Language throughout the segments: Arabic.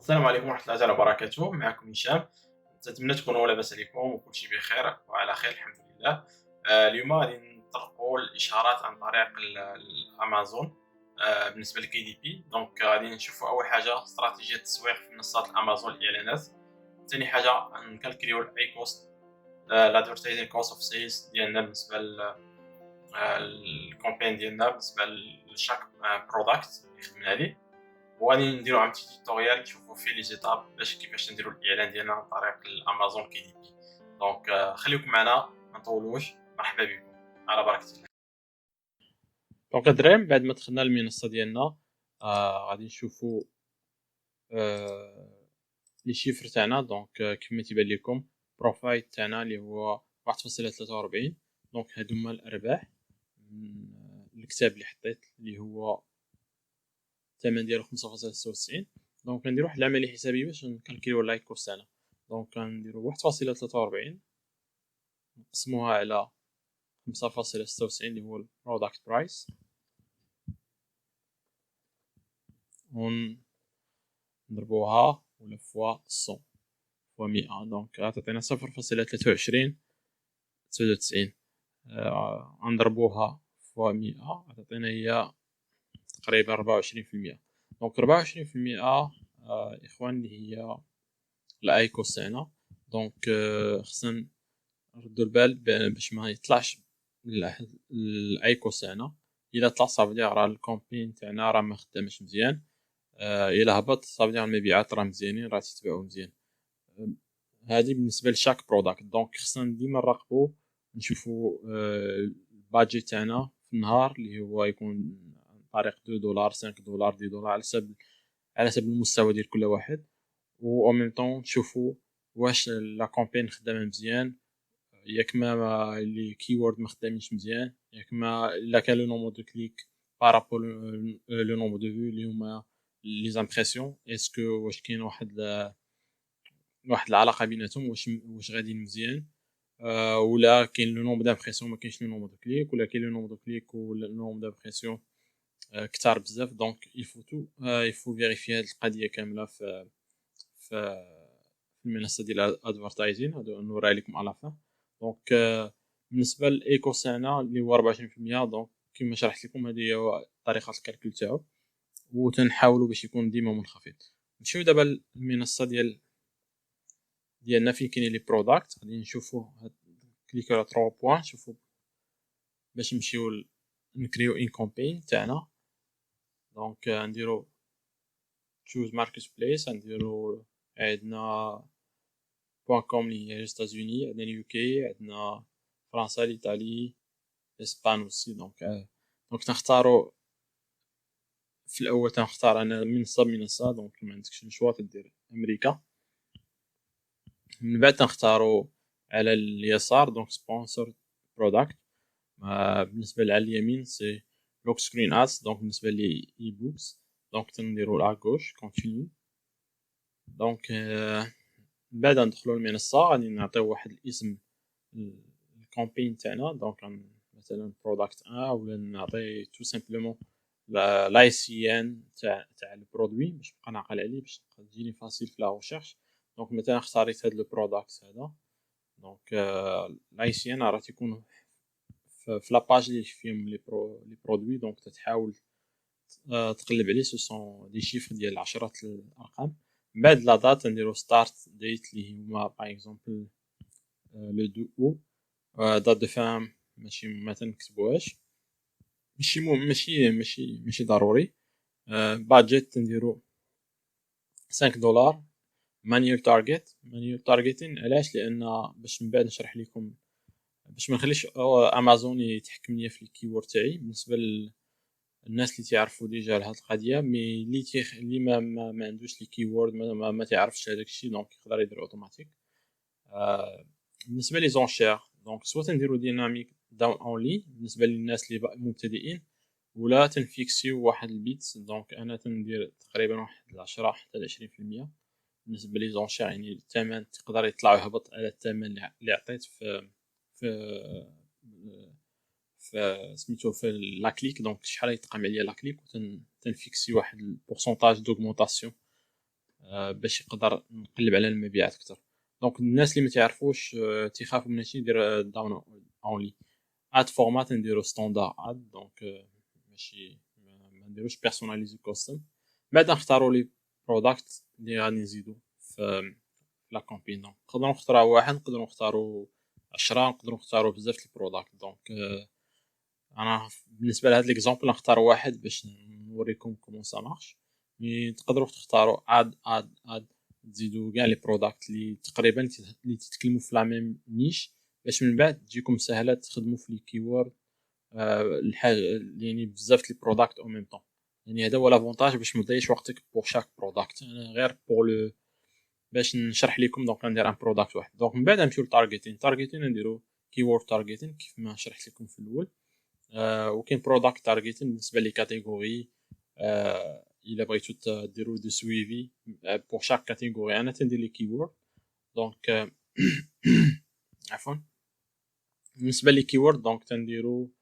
السلام عليكم ورحمة الله تعالى وبركاته. معكم هشام. نتمنى تكونوا لاباس عليكم وكل شيء بخير وعلى خير الحمد لله. اليوم غادي نطرقوا الاشارات عن طريق الامازون. بالنسبه لكي دي بي دونك غادي نشوفوا اول حاجه استراتيجيه التسويق في منصات الامازون الاعلانات. ثاني حاجه نكالكليو الاي كوست، الادفرتايزين كوست اوف سيلز ديالنا بالنسبه للكومبين ديالنا بالنسبه لشاك برودكت اللي خدمنا عليه. وغادي نديرو عام توتوريال نشوفو فيه لي زيتاب باش كيفاش نديرو الاعلان ديالنا عن طريق الامازون كي دي بي. دونك خليكم معنا ما نطولوش. مرحبا بكم على بركه الله. دونك الدراري بعد ما دخلنا المنصه ديالنا غادي نشوفو لي شيفر تاعنا. دونك كيف ما تيبان لكم بروفايل تاعنا اللي هو 1.43. دونك هادو هما الارباح من الكتاب اللي حطيت اللي هو الثمن ديالو 5.96. دونك غنديرو واحد العمليه حسابيه باش نكالكيلو لايك كوست تاعنا. دونك غنديرو 1.43 نقسموها على 5.96 اللي هو البرودكت برايس، ونضربوها ولا فوا 100 فوا 100. دونك غتعطينا 0.2399. غنضربوها فوا 100 غتعطينا هي تقريبا 24%. دونك 24% اخوان اللي هي الاي كوست تاعنا. دونك خصنا نردو البال باش ما يطلعش الاي كوست تاعنا. الا طلع صافي راه الكومبين تاعنا راه ما خدامش مزيان. الا هبط صافي المبيعات راه مزيانين راه تتباعوا مزيان. هذه بالنسبه لشاك برودكت. دونك خصنا ديما نراقبوا نشوفوا البادجيت تاعنا في النهار اللي هو يكون عن طريق $2 $5 $10 على حسب المستوى ديال كل واحد. و en même temps نشوفوا واش لا كومبين خدامه مزيان، ياك ما لي كيورد ما خدامينش مزيان، ياك ما الا كان لو نومبر دو كليك بارابول لو نومبر دو فيو اللي هما لي زامبرسيون اسكو واش كاين واحد العلاقه بيناتهم، واش غاديين مزيان. ولا كاين لو نومبر دامبرسيون ما كاينش لو نومبر دو كليك، ولا كاين لو نومبر دو كليك ولا لو نومبر دامبرسيون كثار بزاف. دونك يفو تو يفو فيريفي هاد القضيه كامله في المنصه ديال الادفرتايزين. هادو نوريها لكم على فان. دونك بالنسبه للايكو تاعنا اللي هو 24%. دونك كما شرحت لكم هذه هي طريقه الكالكول تاعو، وتنحاولوا باش يكون ديما منخفض. نمشيو دابا المنصه ديالنا فين كاينين لي برودكت. غادي نشوفوا كليكو على 3 بوين شوفوا باش نمشيو نكريو ان كومبين تاعنا. دونك نديرو تشوز ماركت بليس، نديرو عندنا .com اللي هي الستازوني، عندنا اليو كي، عندنا فرنسا، الايطالي، اسبان اوسي. دونك تنختارو في الاول تنختار انا منصه. دونك ما عندكش الشوا تدير امريكا. من بعد تنختارو على اليسار دونك سبونسر برودكت. بالنسبه على اليمين سي لوك سكرين ادز. دونك بالنسبه لي اي بوكس دونك تنديرو لا غوش كونتينيو. دونك من بعد ندخلو المنصه غادي نعطيو واحد الاسم الكامبين تاعنا. دونك مثلا برودكت ولا نعطي تو سامبلومون لاي سي ان تاع البرودوي باش نبقى نعقل عليه باش تجيني فاسيل في لا ريشيرش. دونك مثلا اختاريت هاد لو برودكت هذا. دونك لاي سي ان راه تيكون في لاباج اللي فيهم لي برودوي. دونك تحاول تقلب عليه سو سون دي شيفر ديال عشرات الارقام. من بعد لا دات نديرو ستارت ديت اللي هما باغ اكزومبل لو 2 او. دات دو فام ماشي ما تنكتبوهاش، ماشي ضروري. بادجيت نديرو $5. مانيوال تارجيتين علاش؟ لان باش من بعد نشرح لكم باش ما نخليش امازون يتحكم ليا في الكيورد تاعي بالنسبه للناس اللي تعرفوا ديجا لهاد القضيه. مي اللي ما عندوش لي كيورد ما تعرفش هذاك الشيء دونك يقدر يدير اوتوماتيك. بالنسبه لي زونشير دونك سوا نديرو ديناميك داون اونلي بالنسبه للناس اللي مبتدئين، ولا تنفيكسيو واحد البيت. دونك انا تندير تقريبا واحد 10 حتى 20% بالنسبه لي زونشير، يعني الثمن تقدر يطلع ويهبط على الثمن اللي عطيت في سميتو في لا كليك. دونك شحال يتقام عليا لا كليك تنفيكسي واحد البورسونتاج دوغمونطاسيون باش يقدر نقلب على المبيعات اكثر. دونك الناس اللي ما تعرفوش تيخافوا من هادشي ندير داون اونلي اد فورمات نديرو ستاندار اد. دونك ماشي ما نديروش بيرسوناليزي كوستم. بعد نختاروا لي برودكت اللي غادي نزيدو في لا كامبين. دونك نقدروا نختاروا واحد، نقدروا نختاروا 10، نقدروا نختاروا بزاف د البرودكت. دونك انا بالنسبه لهاد ليكزامبل نختار واحد باش نوريكم كومون سا مارش. مي تقدروا تختاروا اد تزيدوا كاع لي برودكت اللي تقريبا اللي تتكلموا في لا ميم نيش، باش من بعد تجيكم سهله تخدموا في لي كيورد الحاجه يعني بزاف لي برودكت او ميم طون. يعني هذا هو لافونتاج باش ما تضيعش وقتك بور شاك برودكت. انا غير بور لو باش نشرح لكم. دونك ندير ان برودكت واحد. دونك من بعد نمشيو للتارغيتين نديرو كيورد تارغيتين كيف ما شرحت لكم في الاول. وكاين برودكت تارغيتين بالنسبه لي كاتيجوري. الا بغيتو ديروا دو سويفي بور شاك كاتيجوري انا تندير لي كيورد. دونك عفوا بالنسبه لي كيورد دونك تنديرو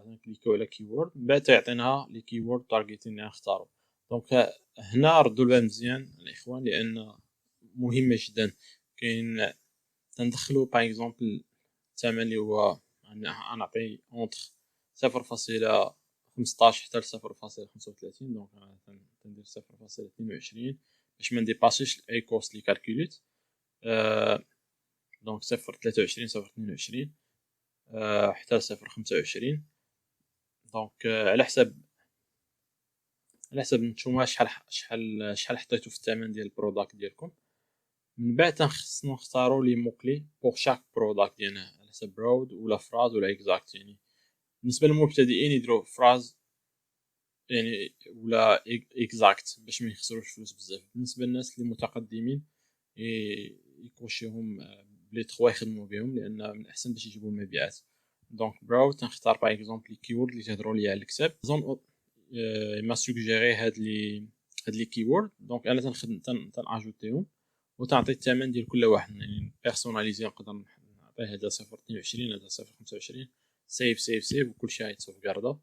نكليكو على كيورد من بعد تعطينا لي كيورد تارغيتين اللي نختارو. دونك هنا ردوا البال مزيان الاخوان لان مهمه جدا. كاين تندخلو باغ اكزومبل الثمن اللي هو نعطي اونتر 0.15 حتى ل 0.35. دونك تندير 0.22 باش ما نديباسيش اي كوست لي كالكوليت. دونك 0.23 0.22 حتى ل 0.25. دونك على حساب نتوما شحال حطيتو في الثمن ديال البروداكت ديالكم. من بعد خصنا نختارو لي موكلي بور شاك بروداكت ديالنا على حساب براود ولا فراز ولا اكزاكت. يعني بالنسبه للمبتدئين يديروا فراز يعني ولا اكزاكت باش ما يخسروش فلوس بزاف. بالنسبه للناس اللي متقدمين يكوشيهم بلي 3 يخدموا بهم لان من الاحسن باش يجيبوا مبيعات. دونك براود تنختار باغ اكزومبل لي كيورد اللي تهضروا لي على الكتاب زون ما سوجيري هاد لي كيورد. دونك انا تنخدم تناجوتيهم وتعطي الثمن ديال كل واحد. يعني بيرسوناليزي نقدر نعطيه هذا 0.22 هذا 0.25 سيف سيف سيف وكلشي غيتسوفغاردا.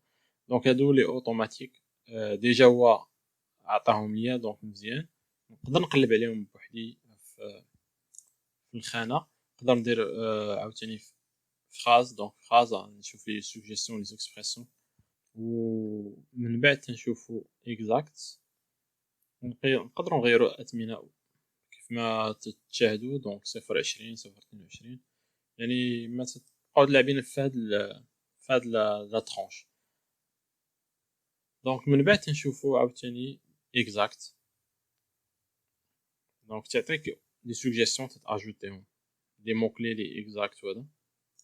دونك هادو لي اوتوماتيك ديجا هو عطاهم ليا. دونك مزيان نقدر نقلب عليهم بوحدي في الخانه. نقدر ندير عاوتاني فراز. دونك فراز نشوف لي سوجيستيون لي اكسبرسيون ومن بعد تنشوفو اكزاكت. نقدروا نغيروا الاثمنه كيف ما تشاهدوا. دونك 0.20 0.22 يعني ما تقعد لاعبين في هاد لا ترونش. دونك من بعد تنشوفوا عاوتاني اكزاكت. دونك تعطيك لي سوجيستيون تاجوتيهم لي موكلي لي اكزاكت هذا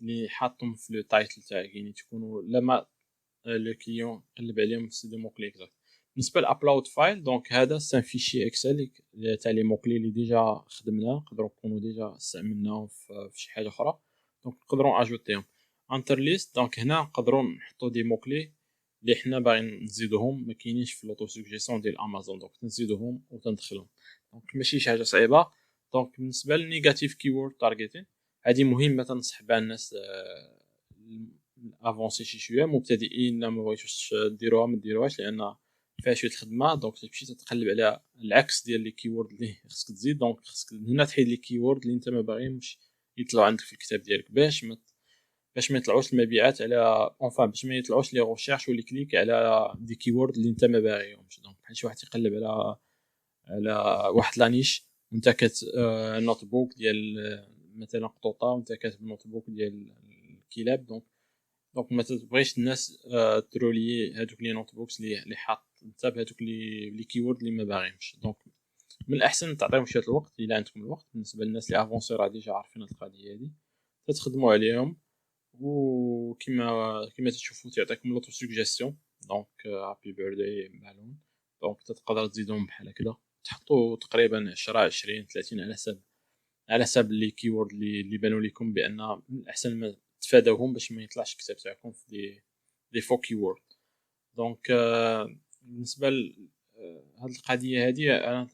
اللي حاطهم في لو تايتل تاعك يعني تكونوا لما لو كليون قلب عليهم سي دي موكلي اكزاكت. بالنسبه لابلود فايل دونك هذا سان فيشي اكسل تاع لي موكلي اللي ديجا خدمناه نقدروا نكونوا ديجا استعملناهم في شي حاجه اخرى. دونك نقدروا اجوتيهم انتر ليست. دونك هنا نقدروا نحطوا دي موكلي اللي حنا باغيين نزيدوهم ما كاينينش في لوطو سوجيسيون ديال امازون. دونك نزيدوهم وتندخلهم. دونك ماشي شي حاجه صعيبه. دونك بالنسبه للنيجاتيف كيورد تارغيتين هذه مهمه تنصح بها الناس افونسي شي شويه مبتدئين. لا ما بغيتوش ديروها ما ديروهاش لان فيها شويه الخدمه. دونك تمشي تتقلب على العكس ديال لي كيورد اللي خصك تزيد. دونك خصك هنا تحيد لي كيورد اللي انت ما باغيهمش يطلعوا عندك في الكتاب ديالك باش ما يطلعوش المبيعات على اونفا باش ما يطلعوش لي ريشيرش ولي كليك على دي كيورد اللي انت ما باغيهمش. دونك بحال شي واحد يقلب على واحد لانيش وانت نوت بوك ديال مثلا قطوطه وانت كاتب نوت بوك ديال الكلاب. دونك ما تبغيش الناس ترولي هذوك لي نوت بوكس اللي حاط انت بهذوك لي كيورد اللي ما باغيهمش. دونك من الاحسن تعطيهم شويه الوقت الا عندكم الوقت. بالنسبه للناس اللي افونسي راه ديجا عارفين هاد القضيه هادي تتخدموا عليهم. وكما تشوفوا تعطيكم لوطو سوجيستيون. دونك هابي بيرثداي بالون. دونك تقدر تزيدهم بحال هكذا تحطوا تقريبا 10 20 30 على حسب لي كيورد اللي بانوا لكم بان من الاحسن ما تفاداوهم باش ما يطلعش الكتاب تاعكم في دي فو كيورد. دونك بالنسبه هاد القضيه هادي انا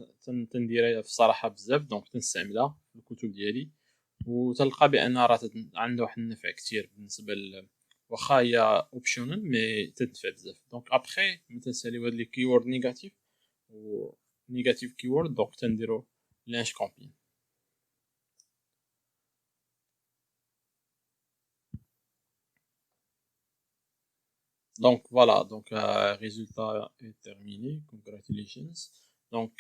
تنديرها في الصراحه بزاف. دونك تنستعملها في الكتب ديالي وتلقى بان راه عنده واحد النفع كثير بالنسبه واخا هي اوبشنال مي تنفع بزاف. دونك ابخي ما تنساليو هاد لي كيورد نيجاتيف نيجاتيف كيورد دونك تنديرو لانش كومبين. Donc voilà, donc résultat est terminé. Congratulations. Donc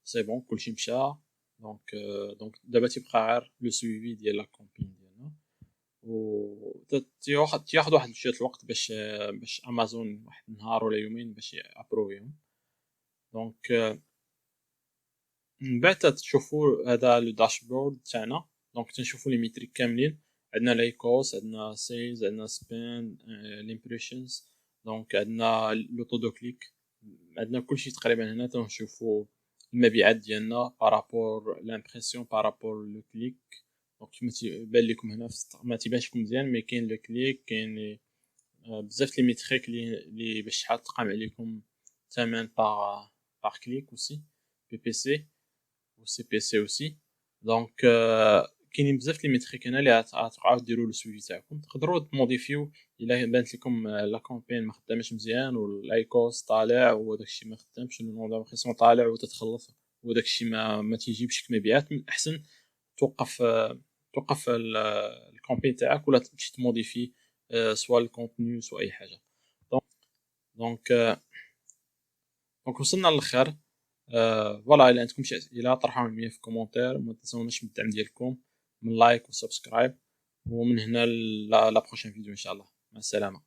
c'est bon, كلشي مشى. Donc دابا تيبقى غير لو سويفي ديال لا كومبين ديالنا، و تياخد واحد شويه الوقت باش امازون واحد النهار ولا يومين باش ابروفيهم. دونك من بعد تشوفوا هذا لو داشبورد تاعنا. دونك تنشوفوا لي ميتريك كاملين، عندنا لايكوس، عندنا سيلز، عندنا سبين، الامبريشنز، دونك عندنا لوطو دو كليك، عندنا كلشي تقريبا. هنا تنشوفوا المبيعات ديالنا بارابور لامبرسيون بارابور لو كليك. دونك كما تيبان لكم هنا ما تيبانش لكم مزيان، مي كاين لو كليك، كاين بزاف لي ميتريك لي باش شحال تقام عليكم ثمن بار كليك اوسي بي بي سي و سي بي سي اوسي. دونك كاينين بزاف لي ميتريك هنا اللي غتبقاو ديروا لو سويفي تاعكم. تقدروا تموديفيو الا بانت لكم لا كامبين ما خدامش مزيان والايكوس طالع وداكشي ما خدامش، النون دامبرسيون طالع وتتخلص وداكشي ما تيجيبش مبيعات، من احسن توقف الكامبين تاعك ولا تمشي تموديفي سوا الكونتوني سوا اي حاجه. دونك دونك وصلنا للاخر. فوالا الا عندكم شي اسئله طرحوهم لي في كومونتير، ما تنسوناش من الدعم ديالكم من لايك وسبسكرايب، ومن هنا لا بروشين فيديو ان شاء الله. مع السلامه.